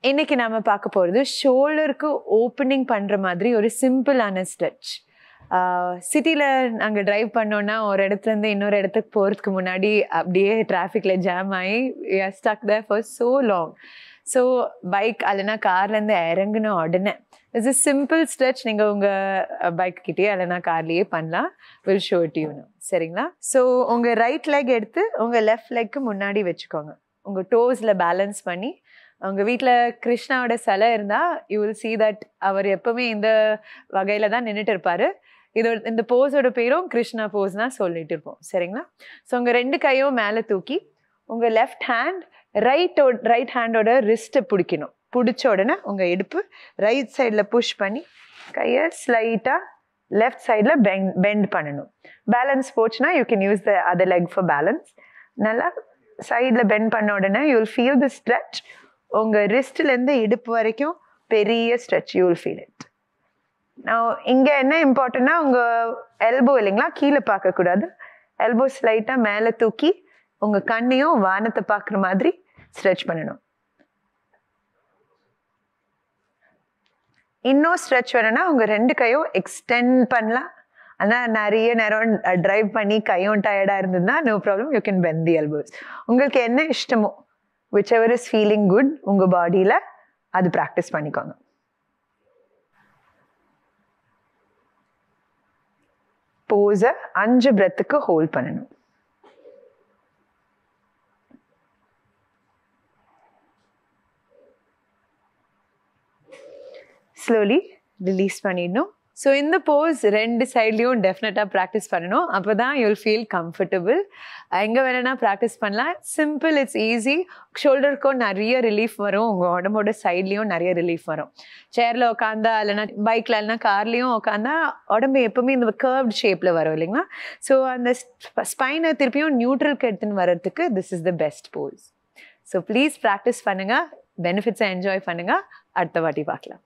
இன்னைக்கு நாம பார்க்க போகிறது ஷோல்டருக்கு ஓப்பனிங் பண்ணுற மாதிரி ஒரு சிம்பிளான ஸ்ட்ரெச். சிட்டியில் நாங்கள் ட்ரைவ் பண்ணோன்னா ஒரு இடத்துலேருந்து இன்னொரு இடத்துக்கு போகிறதுக்கு முன்னாடி அப்படியே டிராஃபிக்கில் ஜாம் ஆகி stuck there for so long. So bike அல்லைனா கார்லேருந்து இறங்கின உடனே இட்ஸ் a சிம்பிள் ஸ்ட்ரெச். நீங்கள் உங்கள் பைக் கிட்டேயே அல்லைனா கார்லேயே பண்ணலாம். Will show it you know. சரிங்களா? ஸோ உங்கள் ரைட் லெக் எடுத்து உங்கள் லெஃப்ட் லெக்கு முன்னாடி வச்சுக்கோங்க. உங்கள் டோஸில் பேலன்ஸ் பண்ணி அவங்க வீட்டில் கிருஷ்ணாவோட சிலை இருந்தால் யூ வில் see தட் அவர் எப்பவுமே இந்த வகையில் தான் நின்றுட்டு இருப்பார். இந்த போஸோட பேரும் கிருஷ்ணா போஸ் தான் சொல்லிட்டு இருப்போம். சரிங்களா? ஸோ உங்கள் ரெண்டு கையும் மேலே தூக்கி உங்கள் லெஃப்ட் ஹேண்ட் ரைட் ஹேண்டோட ரிஸ்ட்டை பிடிக்கணும். பிடிச்ச உடனே உங்கள் இடுப்பு ரைட் சைடில் புஷ் பண்ணி கையை ஸ்லைட்டாக லெஃப்ட் சைடில் பெண்ட் பண்ணணும். பேலன்ஸ் போச்சுன்னா you can use the other leg for balance. நல்லா சைடில் பெண்ட் பண்ண உடனே you will feel the stretch. உங்கள் ரிஸ்ட்லேருந்து இடுப்பு வரைக்கும் பெரிய stretch. You will feel it. நான் இங்கே என்ன இம்பார்ட்டன்னா உங்கள் எல்போ இல்லைங்களா, கீழே பார்க்கக்கூடாது. எல்போ ஸ்லைட்டாக மேலே தூக்கி உங்கள் கண்ணையும் வானத்தை பார்க்குற மாதிரி ஸ்ட்ரெச் பண்ணணும். இன்னும் ஸ்ட்ரெச் வேணும்னா உங்கள் ரெண்டு கையும் எக்ஸ்டெண்ட் பண்ணலாம். ஆனால் நிறைய நேரம் ட்ரைவ் பண்ணி கையும் டயர்டாக இருந்ததுன்னா no problem, you can bend the elbows. உங்களுக்கு என்ன இஷ்டமோ whichever is feeling good உங்க பாடியில அது ப்ராக்டிஸ் பண்ணிக்கோங்க. போஸை 5 breathக்கு ஹோல்ட் பண்ணணும். ஸ்லோலி ரிலீஸ் பண்ணிடணும். ஸோ இந்த போஸ் ரெண்டு சைட்லேயும் டெஃபினட்டாக ப்ராக்டிஸ் பண்ணணும். அப்போ தான் யூல் ஃபீல் கம்ஃபர்டபுள். எங்கே வேணும்னா ப்ராக்டிஸ் பண்ணலாம். Simple, it's easy. ஷோல்டருக்கும் நிறைய ரிலீஃப் வரும். உங்கள் உடம்போட சைட்லேயும் நிறைய ரிலீஃப் வரும். சேரில் உட்காந்தா இல்லைனா பைக்கில் இல்லைனா கார்லேயும் உட்காந்தா உடம்பு எப்பவுமே இந்த கர்வ்ட் ஷேப்பில் வரும் இல்லைங்களா? ஸோ அந்த ஸ்பைனை திருப்பியும் நியூட்ரலுக்கு எடுத்துன்னு வர்றதுக்கு this is the best pose. So please practice பண்ணுங்கள். பெனிஃபிட்ஸை என்ஜாய் பண்ணுங்கள். அடுத்த வாட்டி பார்க்கலாம்.